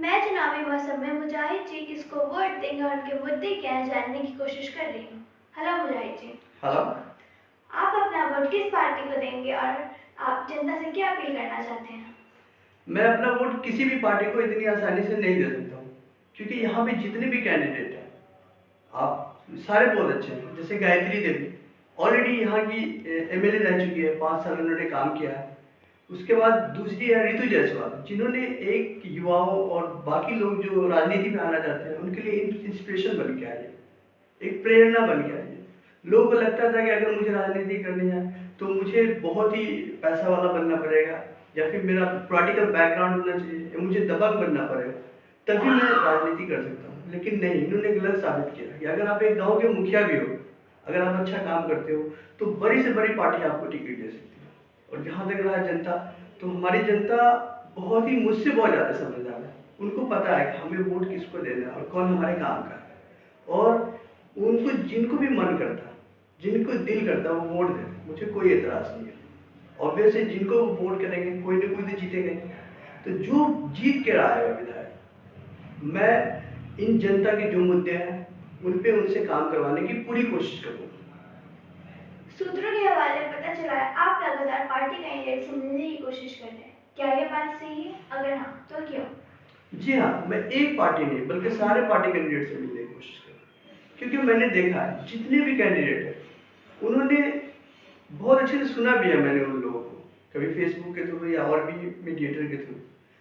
मैं चुनावी मौसम में मुजाहिद जी किसको वोट देंगे और उनके मुद्दे क्या हैं जानने की कोशिश कर रही हूँ। हेलो मुजाहिद जी। हेलो। आप अपना वोट किस पार्टी को देंगे और आप जनता से क्या अपील करना चाहते हैं? मैं अपना वोट किसी भी पार्टी को इतनी आसानी से नहीं दे सकता हूँ, क्योंकि यहाँ पे जितने भी कैंडिडेट हैं आप सारे बहुत अच्छे हैं। जैसे गायत्री देवी ऑलरेडी यहाँ की एमएलए रह चुकी है, 5 साल उन्होंने काम किया है। उसके बाद दूसरी है रितु जायसवाल, जिन्होंने एक युवाओं और बाकी लोग जो राजनीति में आना चाहते हैं उनके लिए इंस्पिरेशन बन के आई है, एक प्रेरणा बन के आई है। लोगों को लगता था कि अगर मुझे राजनीति करनी है तो मुझे बहुत ही पैसा वाला बनना पड़ेगा, या फिर मेरा पॉलिटिकल बैकग्राउंड होना चाहिए, या मुझे दबंग बनना पड़ेगा, तभी मैं राजनीति कर सकता हूँ। लेकिन नहीं, इन्होंने गलत साबित किया कि अगर आप एक गांव के मुखिया भी हो, अगर आप अच्छा काम करते हो तो बड़ी से बड़ी पार्टी आपको टिकट दे सकती है। और जहां तक रहा जनता, तो हमारी जनता बहुत ही मुझसे बहुत ज्यादा समझदार है। उनको पता है कि हमें वोट किसको देना है और कौन हमारे काम का है। और उनको जिनको भी मन करता, जिनको दिल करता वो वोट दे, मुझे कोई एतराज नहीं है। ऑब्वियसली जिनको वो वोट करेंगे कोई ना कोई तो जीतेंगे। तो जो जीत के रहा है विधायक, मैं इन जनता के जो मुद्दे हैं उन पे उनसे काम करवाने की पूरी कोशिश करूंगा। सूत्रों के हवाले पता चला है आप लगातार पार्टी कैंडिडेट से मिलने की कोशिश कर रहे हैं, क्या ये बात सही है? अगर हाँ तो क्यों? जी हाँ, मैं एक पार्टी नहीं बल्कि सारे पार्टी कैंडिडेट से मिलने की कोशिश करूँ, क्योंकि मैंने देखा है जितने भी कैंडिडेट हैं उन्होंने बहुत अच्छे से सुना भी है मैंने उन लोगों को, कभी फेसबुक के थ्रू या और भी मीडिएटर के थ्रू,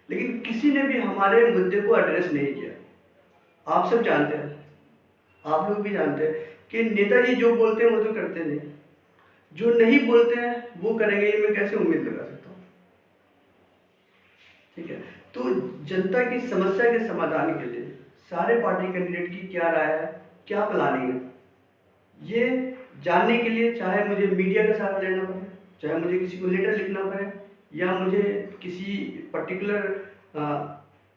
लेकिन किसी ने भी हमारे मुद्दे को एड्रेस नहीं किया। आप सब जानते हैं, आप लोग भी जानते हैं कि नेताजी जो बोलते हैं वो तो करते नहीं, जो नहीं बोलते हैं वो करेंगे, ये मैं कैसे उम्मीद लगा सकता हूँ? ठीक है, तो जनता की समस्या के समाधान के लिए सारे पार्टी कैंडिडेट की क्या राय है, क्या प्लानिंग है, ये जानने के लिए चाहे मुझे मीडिया का सहारा लेना पड़े, चाहे मुझे किसी को लेटर लिखना पड़े, या मुझे किसी पर्टिकुलर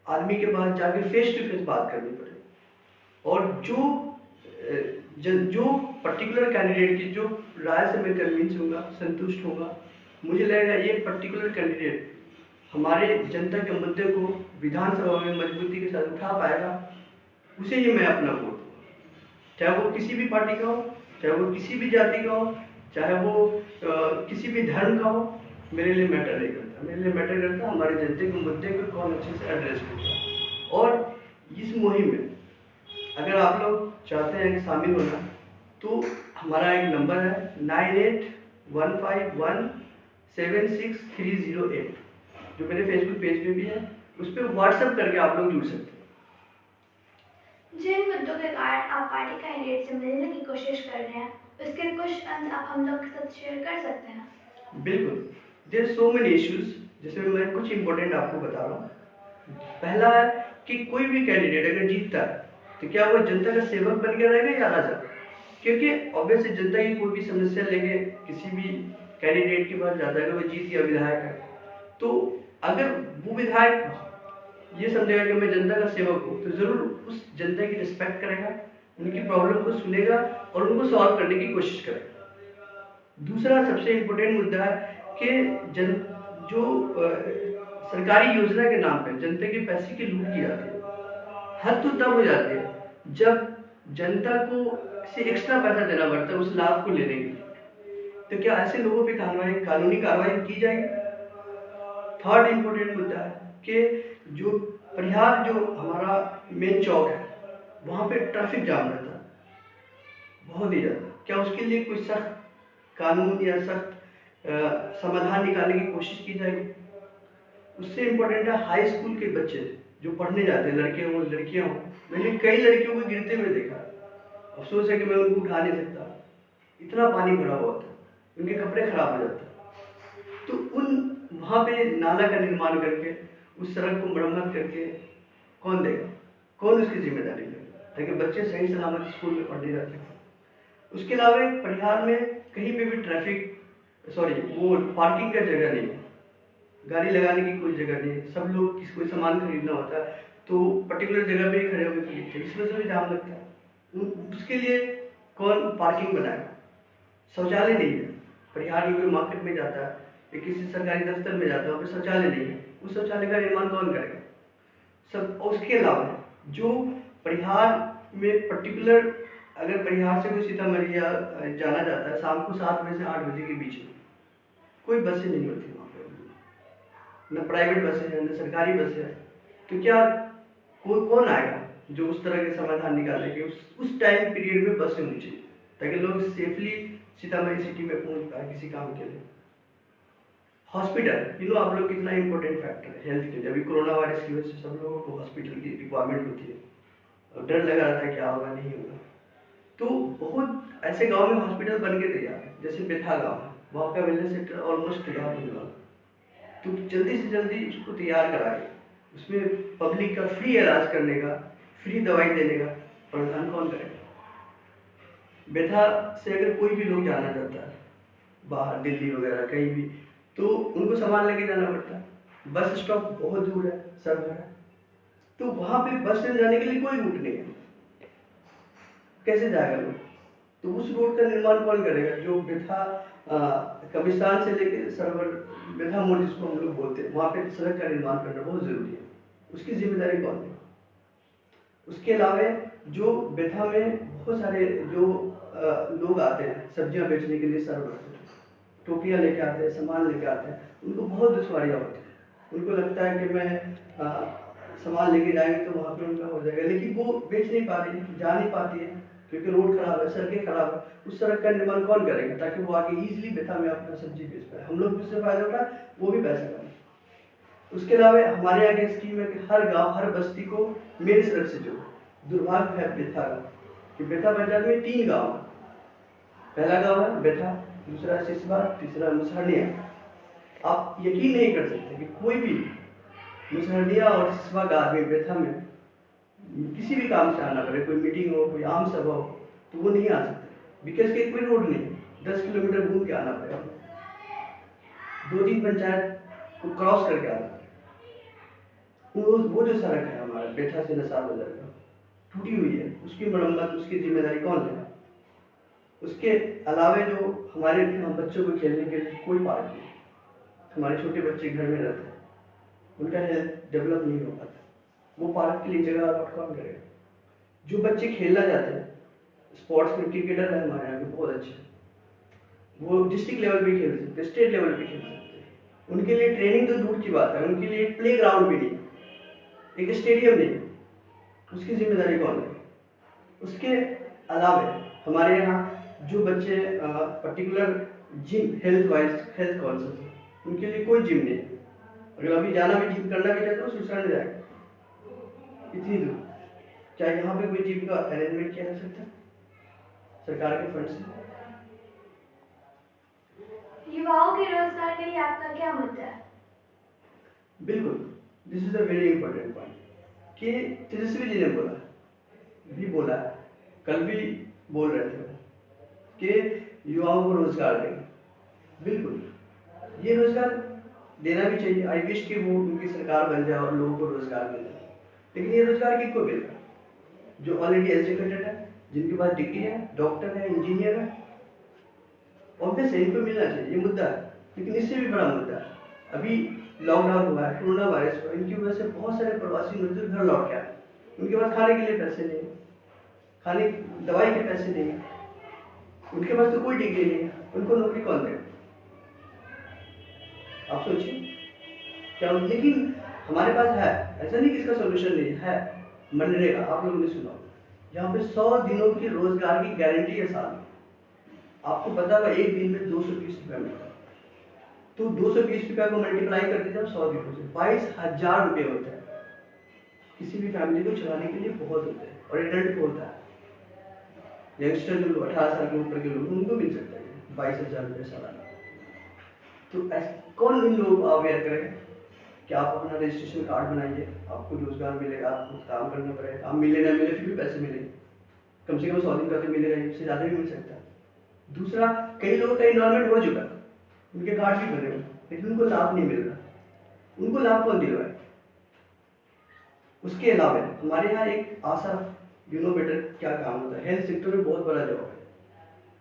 आदमी के पास जाके फेस टू फेस बात करनी पड़े, और जो पर्टिकुलर कैंडिडेट की जो राय से मैं कन्विंस होगा, संतुष्ट होगा, मुझे लगेगा ये पर्टिकुलर कैंडिडेट हमारे जनता के मुद्दे को विधानसभा में मजबूती के साथ उठा पाएगा, उसे ही मैं अपना वोट दूंगा। चाहे वो किसी भी पार्टी का हो, चाहे वो किसी भी जाति का हो, चाहे वो किसी भी धर्म का हो, मेरे लिए मैटर नहीं करता। मेरे लिए मैटर करता हमारे जनता के मुद्दे को कौन अच्छे से एड्रेस करता। और इस मुहिम में अगर आप लोग चाहते हैं कि शामिल होना, तो हमारा एक नंबर है 9815176308, जो मेरे फेसबुक पेज पे भी है, उस पर व्हाट्सएप करके आप लोग जुड़ सकते हैं। जिन मुद्दों के कारण आप पार्टी कैंडिडेट से मिलने की कोशिश कर रहे हैं उसके कुछ अंश आप हम लोग के साथ शेयर कर सकते हैं? बिल्कुल, देयर सो मेनी इश्यूज, जिसमें मैं कुछ इंपॉर्टेंट आपको बता रहा हूँ। पहला है कि कोई भी कैंडिडेट अगर जीतता है तो क्या वो जनता का सेवक बन के रहेगा या राजा? क्योंकि ऑब्वियसली जनता की कोई भी समस्या लेके किसी भी कैंडिडेट के पास जाता है, अगर वो जीत गया विधायक है, तो अगर वो विधायक ये समझेगा कि मैं जनता का सेवक हूँ, तो जरूर उस जनता की रिस्पेक्ट करेगा, उनकी प्रॉब्लम को सुनेगा और उनको सॉल्व करने की कोशिश करेगा। दूसरा सबसे इम्पोर्टेंट मुद्दा है कि जो सरकारी योजना के नाम पे जनता के पैसे की लूट की जाती है। हद तो तब हो जाती है जब जनता को से एक्स्ट्रा पैसा देना पड़ता है उस लाभ को लेने के लिए। तो क्या ऐसे लोगों पे कानूनी कार्रवाई की जाएगी? थर्ड इंपॉर्टेंट मुद्दा है कि जो परिहार जो हमारा मेन चौक है, वहां पे ट्रैफिक जाम रहता है बहुत ही ज्यादा। क्या उसके लिए कोई सख्त कानून या सख्त समाधान निकालने की कोशिश की जाएगी? उससे इम्पोर्टेंट है हाई स्कूल के बच्चे जो पढ़ने जाते हैं, लड़के हों लड़कियां हों। मैंने कई लड़कियों को गिरते हुए देखा, अफसोस है कि मैं उनको उठा नहीं सकता, इतना पानी भरा हुआ था, उनके कपड़े खराब हो जाते। तो उन वहां पे नाला का निर्माण करके उस सड़क को मरम्मत करके कौन देगा, कौन उसकी जिम्मेदारी लेगा, ताकि बच्चे सही सलामत स्कूल में पढ़ने जाते हैं। उसके अलावा परिहार में कहीं पे भी वो पार्किंग का जगह नहीं है, गाड़ी लगाने की कोई जगह नहीं है। सब लोग कोई सामान खरीदना होता है तो पर्टिकुलर जगह पे ही खड़े होकर खरीदते हैं, इस वजह से भी जाम लगता है। उसके लिए कौन पार्किंग बनाएगा? शौचालय नहीं है, परिहार की कोई मार्केट में जाता है या किसी सरकारी दफ्तर में जाता है, वहाँ पे शौचालय नहीं है, उस शौचालय का निर्माण कौन करेगा? सब। उसके अलावा जो परिहार में पर्टिकुलर, अगर परिहार से कोई सीतामढ़ी जाना चाहता है शाम को 7 बजे से 8 बजे के बीच में, कोई बसें नहीं होती वहाँ पे, न प्राइवेट बसें हैं न सरकारी बसें हैं। तो क्या कौन आएगा जो उस तरह के समाधान निकालेंगे? उस टाइम पीरियड में बसें होनी चाहिए ताकि लोग सेफली सीतामढ़ी सिटी में पहुंच पाए किसी काम के लिए। हॉस्पिटल, आप लोग कितना इंपॉर्टेंट फैक्टर है हेल्थ के लिए। अभी कोरोना वायरस की वजह से सब लोगों को हॉस्पिटल की रिक्वायरमेंट होती है और डर लगा रहता है क्या होगा नहीं होगा। तो बहुत ऐसे गांव में हॉस्पिटल बन के तैयार है, जैसे बेथा गांव है, वहाँ का वेलनेस सेंटर ऑलमोस्ट तैयार होने वाला। तो जल्दी से जल्दी उसको तैयार कराए, उसमें पब्लिक का फ्री इलाज करने का, फ्री दवाई देने का प्रावधान कौन करेगा? बेथा से अगर कोई भी लोग जाना चाहता है बाहर, दिल्ली वगैरह कहीं भी, तो उनको सामान लेके जाना पड़ता है। बस स्टॉप बहुत दूर है, सब है, तो वहां पे बस से जाने के लिए कोई रूट नहीं है, कैसे जाएगा लोग? तो उस रोड का निर्माण कौन करेगा? जो बेथा कब्रिस्तान से लेके सरवर बेथा मोड़ जिसको हम लोग बोलते हैं, वहां पे सड़क का निर्माण करना बहुत जरूरी है। उसकी जिम्मेदारी कौन है? उसके अलावा जो बेथा में बहुत सारे जो लोग आते हैं सब्जियां बेचने के लिए, सरवर टोपियां लेके आते हैं, सामान लेके आते हैं, उनको बहुत दुश्वारियां होती है। उनको लगता है कि मैं सामान लेके जाएंगे तो वहां पे उनका हो जाएगा, लेकिन वो बेच नहीं पा रही, जा नहीं पाती है क्योंकि रोड खराब है, सड़कें खराब है। उस सड़क का निर्माण कौन करेगा ताकि वो आगे इजीली बेथा में अपना सब्जी बेच पाए, हम लोग भी उससे फायदा उठाए, वो भी पैसा कमाए। उसके अलावा हमारे यहाँ की स्कीम है कि हर गांव हर बस्ती को मेरी सड़क से जोड़ो। दुर्भाग्य है बेथा का कि बेथा पंचायत में 3 गांव है। पहला गांव है बेथा, दूसरा सिसवा, तीसरा मुसहरनिया। आप यकीन नहीं कर सकते कि कोई भी मुसहरनिया और सिसवा का आदमी बेथा में किसी भी काम से आना पड़े, कोई मीटिंग हो, कोई आम सभा हो, तो वो नहीं आ सकते बिकॉज के कोई रोड नहीं, 10 किलोमीटर घूम के आना पड़ेगा, 2-3 पंचायत को क्रॉस करके आना पड़ेगा। वो जो सड़क है हमारा बेथा से नसार बाजार का टूटी हुई है, उसकी मरम्मत, उसकी जिम्मेदारी कौन लेगा? उसके अलावा जो हमारे बच्चों को खेलने के लिए कोई पार्क नहीं, हमारे छोटे बच्चे घर में रहते हैं, उनका हेल्थ डेवलप नहीं हो पाता, वो पार्क के लिए जगह अलॉट कौन करेगा? जो बच्चे खेलना चाहते हैं, स्पोर्ट्स में क्रिकेटर है हमारे यहाँ के बहुत अच्छे, वो डिस्ट्रिक्ट लेवल पे खेल सकते हैं, स्टेट लेवल पे खेल सकते हैं, उनके लिए ट्रेनिंग तो दूर की बात है, उनके लिए एक प्ले ग्राउंड भी नहीं, एक स्टेडियम नहीं, उसकी जिम्मेदारी कौन है? उसके अलावा हमारे यहाँ जो बच्चे particular gym health wise health conscious, उनके लिए कोई जिम नहीं, अगर अभी जाना भी जिम करना भी चाहते हो सुसरण जाएगा इतनी दूर। क्या यहाँ पे कोई जिम का अरेंजमेंट किया जा सकता है सरकार के फंड से? युवाओं के रोजगार के लिए आपका क्या मुद्दा है? बिल्कुल, this is a very important point कि तेजस्वी जी ने बोला कल भी बोल रहे थे कि युवाओं को रोजगार देंगे। बिल्कुल, ये रोजगार देना भी चाहिए। आई विश कि वो उनकी सरकार बन जाए और लोगों को रोजगार मिल जाए, लेकिन ये रोजगार किसको मिलेगा? जो ऑलरेडी एजुकेटेड है, जिनके पास डिग्री है, डॉक्टर है, इंजीनियर है, ऑब्वियसली इनको मिलना चाहिए, ये मुद्दा है। लेकिन इससे भी बड़ा मुद्दा है, अभी लॉकडाउन हुआ है, कोरोना वायरस हुआ, इनकी वजह से बहुत सारे प्रवासी मजदूर घर लौट के आए, उनके पास खाने के लिए पैसे नहीं, खाने दवाई के पैसे नहीं, उनके पास तो कोई डिग्री नहीं है, उनको नौकरी कौन देगा? आप सोचिए क्या? लेकिन हमारे पास है, ऐसा नहीं कि इसका सोल्यूशन नहीं है। मनरेगा आप लोगों ने सुना, यहाँ पे 100 दिनों की रोजगार की गारंटी है साल में। आपको पता होगा एक दिन में 220 रुपया मिलता है, तो 220 रुपया को मल्टीप्लाई कर दीजिए 100 दिनों से 22,000 रुपये होता है। किसी भी फैमिली को चलाने के लिए बहुत होता है, और एडल्ट को होता है। यंगस्टर जो 18 साल के ऊपर के लोग उनको मिल सकता है 22,000 रुपये सालाना। तो कौन इन लोगों को अवेयर करेगा कि आप अपना रजिस्ट्रेशन कार्ड बनाइए, आपको रोजगार मिलेगा, आपको काम करना पड़ेगा, काम मिले ना मिले फिर भी पैसे मिलेंगे, कम से कम 100 दिन का तो मिलेगा, इससे ज्यादा भी मिल सकता है। दूसरा, कई लोगों का इनरोलमेंट हो चुका, उनके कार्ड भी बने हुए, लेकिन उनको लाभ नहीं मिल रहा, उनको लाभ कौन दिलवाए? उसके अलावा हमारे यहाँ एक आशा बेटर क्या काम होता है, हेल्थ सेक्टर में बहुत बड़ा जॉब है,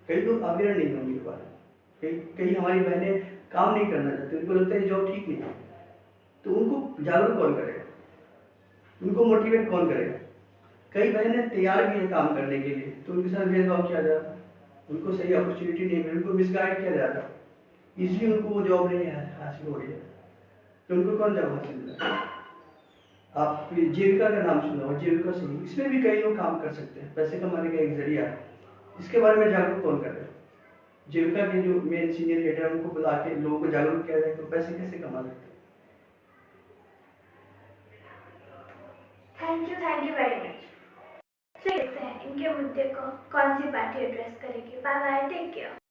कई लोग अवेयर नहीं है उनके बारे में, कई हमारी बहनें काम नहीं करना चाहती, उनको लगता है जॉब ठीक नहीं है, तो उनको जागरूक कौन करेगा? उनको मोटिवेट कौन करेगा? कई बहनें तैयार भी हैं काम करने के लिए, तो उनके साथ भेदभाव किया जा रहा है, उनको सही अपॉर्चुनिटी नहीं मिली, उनको मिसगाइड किया जा रहा है, इसलिए उनको वो जॉब नहीं हासिल हो रही है। तो उनको कौन जॉब हासिल मिला? आप जीविका का नाम सुना हो, जीविका सिंह, इसमें भी कई लोग काम कर सकते हैं, पैसे कमाने का एक जरिया है। इसके बारे में जागरूक कौन कर रहे हैं? जीविका के जो मेन सीनियर लीडर है उनको बुला के लोगों को जागरूक किया जाए तो पैसे कैसे कमा सकते हैं। Thank you very much. देखते हैं इनके मुद्दे को कौन सी पार्टी एड्रेस करेगी। Bye bye, take care.